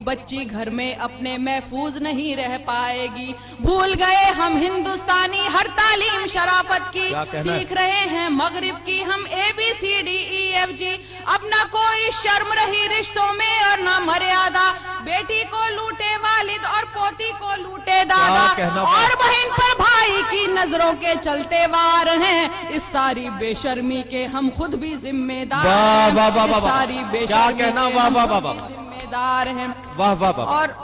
बच्ची घर में अपने महफूज नहीं रह पाएगी। भूल गए हम हिंदुस्तानी हर तालीम शराफत की, सीख रहे हैं मगरिब की हम ABCDEFG। अब ना कोई शर्म रही रिश्तों में और ना मर्यादा, बेटी को लूटे वालिद और पोती को लूटे दादा, और बहन पर भाई की नजरों के चलते वार हैं। इस सारी बेशर्मी के हम खुद भी जिम्मेदार हैं। सारी बेशर्मी हैं। वाह वाह वाह। और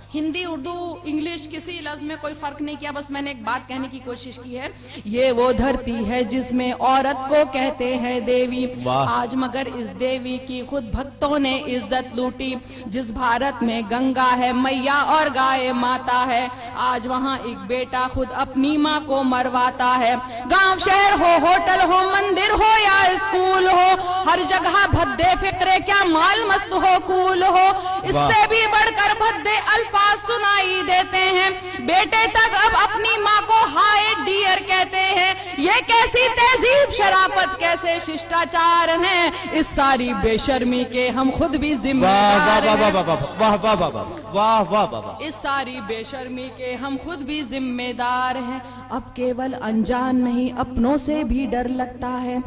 हिंदी उर्दू इंग्लिश किसी लफ्ज में कोई फर्क नहीं किया, बस मैंने एक बात कहने की कोशिश की है। ये वो धरती है जिसमें औरत को कहते हैं देवी, आज मगर इस देवी की खुद भक्तों ने इज्जत लूटी। जिस भारत में गंगा है मैया और गाय माता है, आज वहाँ एक बेटा खुद अपनी माँ को मरवाता है। गांव शहर हो होटल हो मंदिर हो या स्कूल हो, हर जगह भद्दे फिक्रे क्या माल मस्त हो कूल हो, इससे भी बढ़कर भद्दे अल्फाज सुनाई देते हैं। बेटे तक अब अपनी माँ को हाय डियर कहते हैं। ये कैसी तहजीब शराफत कैसे शिष्टाचार हैं। इस सारी बेशर्मी के हम खुद भी जिम्मेदार हैं। इस सारी बेशर्मी के हम खुद भी जिम्मेदार हैं। अब केवल अनजान नहीं अपनों से भी डर लगता है।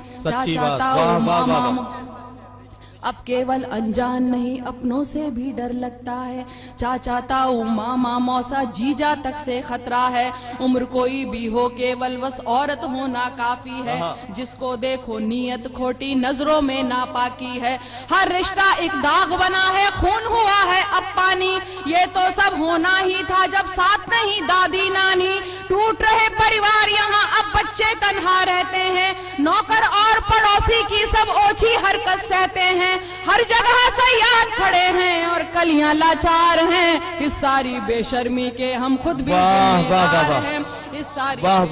अब केवल अनजान नहीं अपनों से भी डर लगता है। चाचा ताऊ मामा मौसा जीजा तक से खतरा है। उम्र कोई भी हो केवल बस औरत होना काफी है। जिसको देखो नीयत खोटी नजरों में नापाकी है। हर रिश्ता एक दाग बना है, खून हुआ है अब पानी। ये तो सब होना ही था जब साथ नहीं दादी नानी। टूट रहे परिवार यहाँ अब बच्चे तन्हा रहते हैं। नौकर और पड़ोसी की सब ओछी हरकत सहते हैं। हर जगह सयाद खड़े हैं और कलियां लाचार हैं। इस सारी बेशर्मी के हम खुद भी जिम्मेदार हैं। इस सारी हम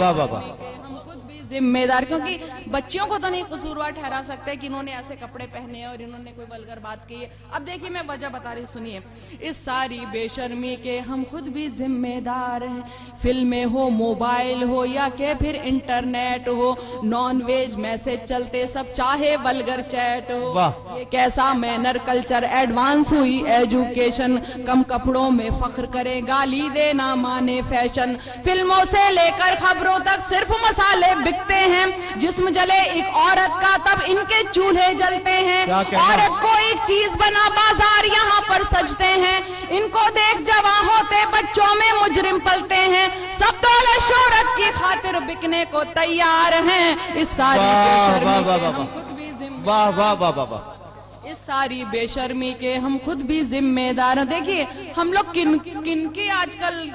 खुद भी जिम्मेदार, क्योंकि बच्चियों को तो नहीं कसूरवार ठहरा सकते कि इन्होंने ऐसे कपड़े पहने और इन्होंने कोई वल्गर बात की है। अब देखिए मैं वजह बता रही, सुनिए। इस सारी बेशर्मी के हम खुद भी जिम्मेदार हैं। फिल्में हो मोबाइल हो या के फिर इंटरनेट हो, नॉन वेज मैसेज चलते सब चाहे वल्गर चैट हो। ये कैसा मैनर कल्चर एडवांस हुई एजुकेशन। कम कपड़ों में फख्र करे गाली देना माने फैशन। फिल्मों से लेकर खबरों तक सिर्फ मसाले बिकते हैं। जिस्म जले एक औरत का तब इनके चूल्हे जलते हैं। औरत को एक चीज बना बाजार यहाँ पर सजते हैं। इनको देख जवां होते बच्चों में मुजरिम पलते हैं। सब दौलत शोहरत की खातिर बिकने को तैयार हैं। इस सारी बेशर्मी के हम खुद भी इस सारी बेशर्मी के हम खुद भी जिम्मेदार हैं। देखिए हम लोग किन की आजकल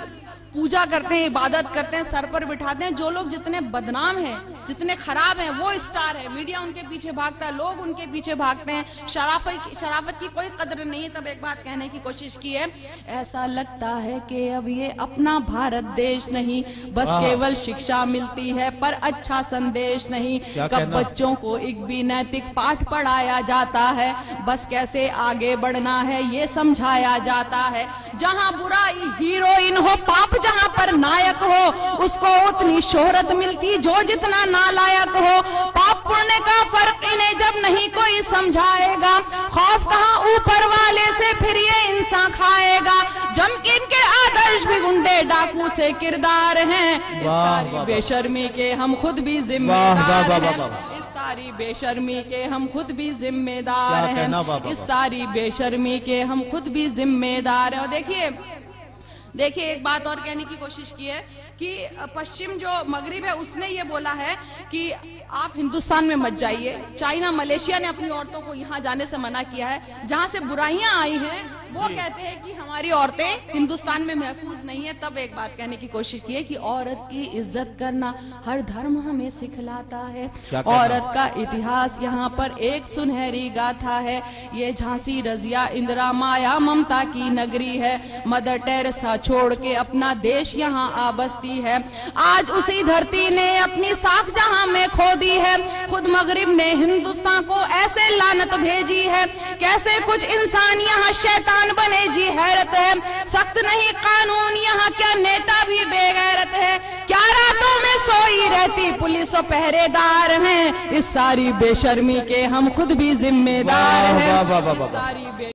पूजा करते हैं, इबादत करते हैं, सर पर बिठाते हैं। जो लोग जितने बदनाम हैं, जितने खराब हैं, वो स्टार है। मीडिया उनके पीछे भागता है, लोग उनके पीछे भागते हैं। शराफत की कोई कदर नहीं है। तब एक बात कहने की कोशिश की है, ऐसा लगता है कि अब ये अपना भारत देश नहीं, बस केवल शिक्षा मिलती है पर अच्छा संदेश नहीं। कब बच्चों को एक भी नैतिक पाठ पढ़ाया जाता है, बस कैसे आगे बढ़ना है ये समझाया जाता है। जहाँ बुराई हीरोइन हो, पाप जहाँ पर नायक हो, उसको उतनी शोहरत मिलती जो जितना नालायक हो। पाप पुण्य का फर्क इन्हें जब नहीं कोई समझाएगा, खौफ कहाँ ऊपर वाले से फिर ये इंसान खाएगा। जम के इनके आदर्श भी गुंडे डाकू से किरदार हैं। बेशर्मी के हम खुद भी जिम्मेदार हैं। इस सारी बेशर्मी के हम खुद भी जिम्मेदार हैं। इस सारी बेशर्मी के हम खुद भी जिम्मेदार हैं। और देखिए एक बात और कहने की कोशिश की है कि पश्चिम जो मगरिब है उसने ये बोला है कि आप हिंदुस्तान में मत जाइए। चाइना मलेशिया ने अपनी औरतों को यहाँ जाने से मना किया है। जहाँ से बुराइयां आई हैं वो कहते हैं कि हमारी औरतें हिंदुस्तान में महफूज नहीं है। तब एक बात कहने की कोशिश की है कि औरत की इज्जत करना हर धर्म हमें सिखलाता है। औरत का इतिहास यहाँ पर एक सुनहरी गाथा है। ये झांसी रजिया इंदिरा माया ममता की नगरी है। मदर टेरेसा छोड़ के अपना देश यहाँ आ बसती है। आज उसी धरती ने अपनी साख जहाँ में खो दी है। खुद मगरिब ने हिंदुस्तान को ऐसे लानत भेजी है। कैसे कुछ इंसान यहाँ शैतान बने जी हैरत है। सख्त नहीं कानून यहाँ, क्या नेता भी बेगैरत है। क्या रातों में सोई रहती पुलिस और पहरेदार हैं। इस सारी बेशर्मी के हम खुद भी जिम्मेदार हैं।